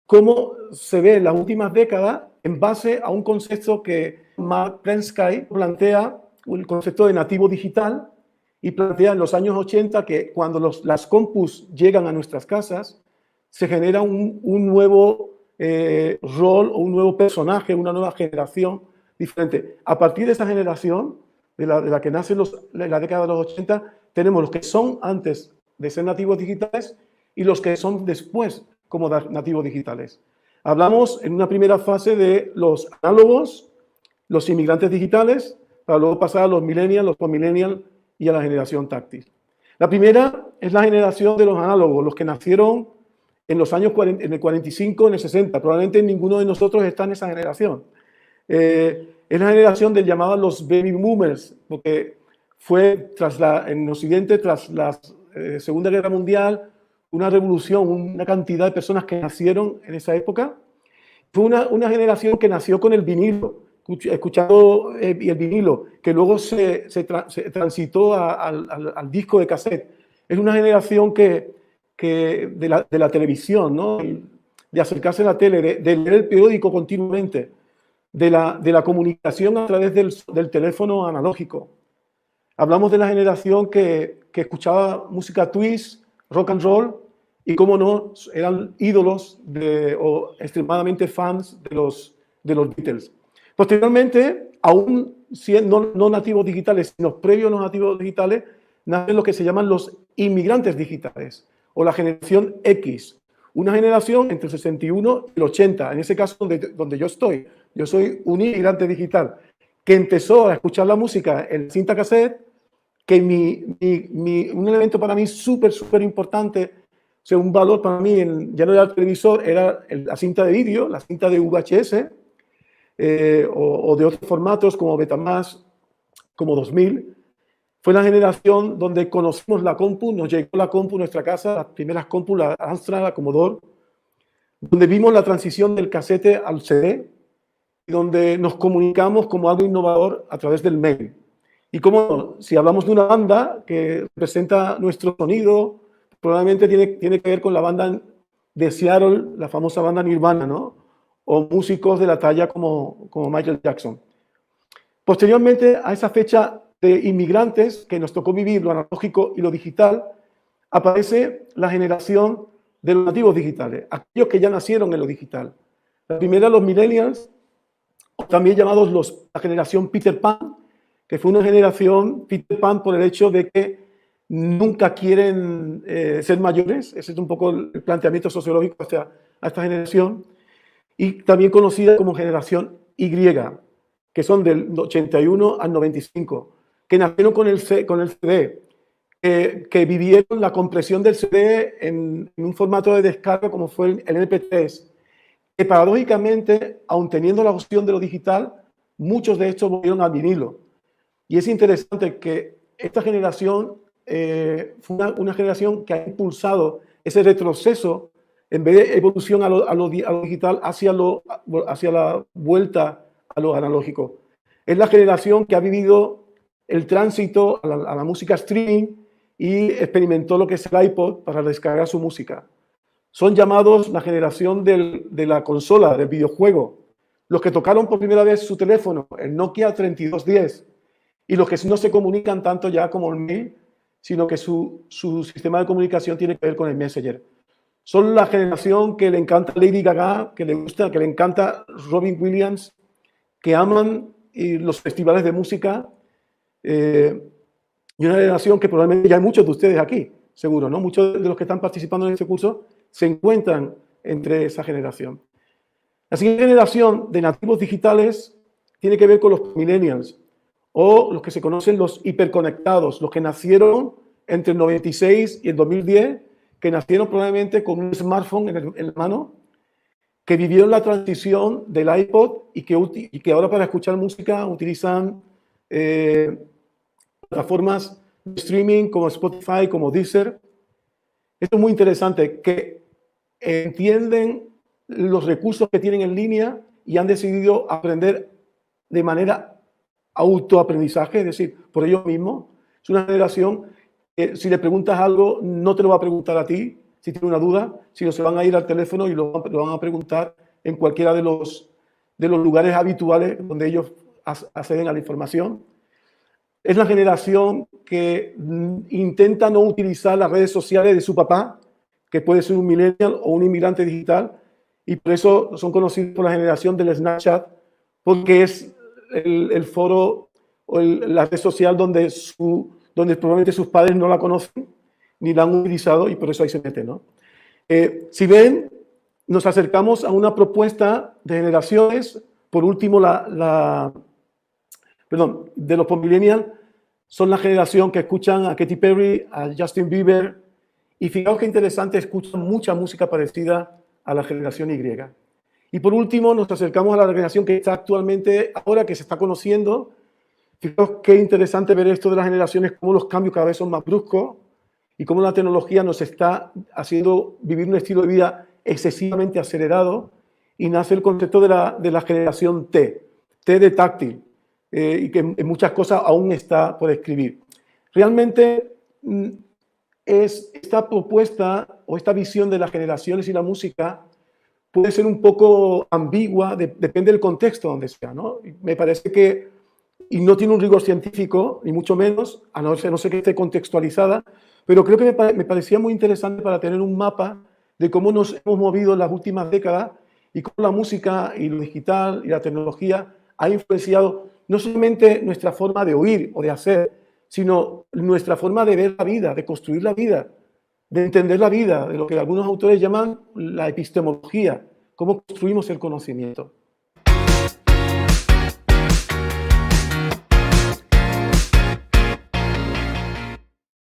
cómo se ve en las últimas décadas en base a un concepto que Mark Prensky plantea, el concepto de nativo digital, y plantea en los años 80 que cuando las compus llegan a nuestras casas, se genera un nuevo rol o un nuevo personaje, una nueva generación diferente. A partir de esa generación, de la que nace en la década de los 80, tenemos los que son antes de ser nativos digitales y los que son después como nativos digitales. Hablamos en una primera fase de los análogos, los inmigrantes digitales, para luego pasar a los millennials, los post-millennials y a la generación táctil. La primera es la generación de los análogos, los que nacieron en los años 40, en el 45, en el 60. Probablemente ninguno de nosotros está en esa generación. Es la generación del llamado los baby boomers, porque fue en Occidente, tras la Segunda Guerra Mundial, una revolución, una cantidad de personas que nacieron en esa época. Fue una generación que nació con el vinilo, escuchando el vinilo, que luego se transitó al disco de cassette. Es una generación de la televisión, ¿no? De acercarse a la tele, de leer el periódico continuamente, de la comunicación a través del teléfono analógico. Hablamos de la generación que escuchaba música twist, rock and roll, y cómo no, eran ídolos o extremadamente fans de los Beatles. Posteriormente, aún siendo no nativos digitales, sino previos a los nativos digitales, nacen los que se llaman los inmigrantes digitales, o la generación X. Una generación entre el 61 y el 80, en ese caso donde yo estoy. Yo soy un inmigrante digital que empezó a escuchar la música en cinta cassette, que un elemento para mí súper importante, o sea, un valor para mí, ya no era el televisor, era la cinta de vídeo, la cinta de VHS, o de otros formatos como Betamax, como 2000. Fue la generación donde conocimos la compu, nos llegó la compu a nuestra casa, las primeras compu, la Amstrad, la Commodore, donde vimos la transición del casete al CD, y donde nos comunicamos como algo innovador a través del mail. Y como si hablamos de una banda que representa nuestro sonido, probablemente tiene que ver con la banda de Seattle, la famosa banda Nirvana, ¿no? O músicos de la talla como Michael Jackson. Posteriormente a esa fecha de inmigrantes que nos tocó vivir lo analógico y lo digital, aparece la generación de los nativos digitales, aquellos que ya nacieron en lo digital. La primera, los millennials, también llamados la generación Peter Pan, que fue una generación Peter Pan por el hecho de que nunca quieren ser mayores. Ese es un poco el planteamiento sociológico a esta generación. Y también conocida como generación Y, que son del 81 al 95, que nacieron con el CD, que vivieron la compresión del CD en un formato de descarga como fue el MP3, que paradójicamente, aun teniendo la opción de lo digital, muchos de estos volvieron al vinilo. Y es interesante que esta generación fue una generación que ha impulsado ese retroceso, en vez de evolución a lo digital, hacia la vuelta a lo analógico. Es la generación que ha vivido el tránsito a la música streaming y experimentó lo que es el iPod para descargar su música. Son llamados la generación de la consola, del videojuego. Los que tocaron por primera vez su teléfono, el Nokia 3210, y los que no se comunican tanto ya como el mail, sino que su sistema de comunicación tiene que ver con el Messenger. Son la generación que le encanta Lady Gaga, que le encanta Robin Williams, que aman los festivales de música, y una generación que probablemente ya hay muchos de ustedes aquí, seguro, ¿no? Muchos de los que están participando en este curso se encuentran entre esa generación. La siguiente generación de nativos digitales tiene que ver con los millennials, o los que se conocen los hiperconectados, los que nacieron entre el 96 y el 2010, que nacieron probablemente con un smartphone en la mano, que vivieron la transición del iPod y que ahora para escuchar música utilizan plataformas de streaming como Spotify, como Deezer. Esto es muy interesante, que entienden los recursos que tienen en línea y han decidido aprender de manera autoaprendizaje, es decir, por ellos mismos. Es una generación que si le preguntas algo no te lo va a preguntar a ti, si tienen una duda, sino se van a ir al teléfono y lo van a preguntar en cualquiera de los lugares habituales donde ellos acceden a la información. Es la generación que intenta no utilizar las redes sociales de su papá, que puede ser un millennial o un inmigrante digital, y por eso son conocidos por la generación del Snapchat, porque es el foro o la red social donde probablemente sus padres no la conocen ni la han utilizado y por eso ahí se meten, ¿no? Si ven, nos acercamos a una propuesta de generaciones. Por último, de los millennials, son la generación que escuchan a Katy Perry, a Justin Bieber, y fijaos qué interesante, escuchan mucha música parecida a la generación Y. Y por último, nos acercamos a la generación que está actualmente, ahora que se está conociendo. Fijaos qué interesante ver esto de las generaciones, cómo los cambios cada vez son más bruscos y cómo la tecnología nos está haciendo vivir un estilo de vida excesivamente acelerado, y nace el concepto de la generación T de táctil, y que en muchas cosas aún está por escribir. Realmente esta propuesta o esta visión de las generaciones y la música puede ser un poco ambigua, depende del contexto donde sea, ¿no? Me parece que, y no tiene un rigor científico, ni mucho menos, a no ser que esté contextualizada, pero creo que me parecía muy interesante para tener un mapa de cómo nos hemos movido en las últimas décadas y cómo la música y lo digital y la tecnología ha influenciado no solamente nuestra forma de oír o de hacer, sino nuestra forma de ver la vida, de construir la vida, de entender la vida, de lo que algunos autores llaman la epistemología, cómo construimos el conocimiento.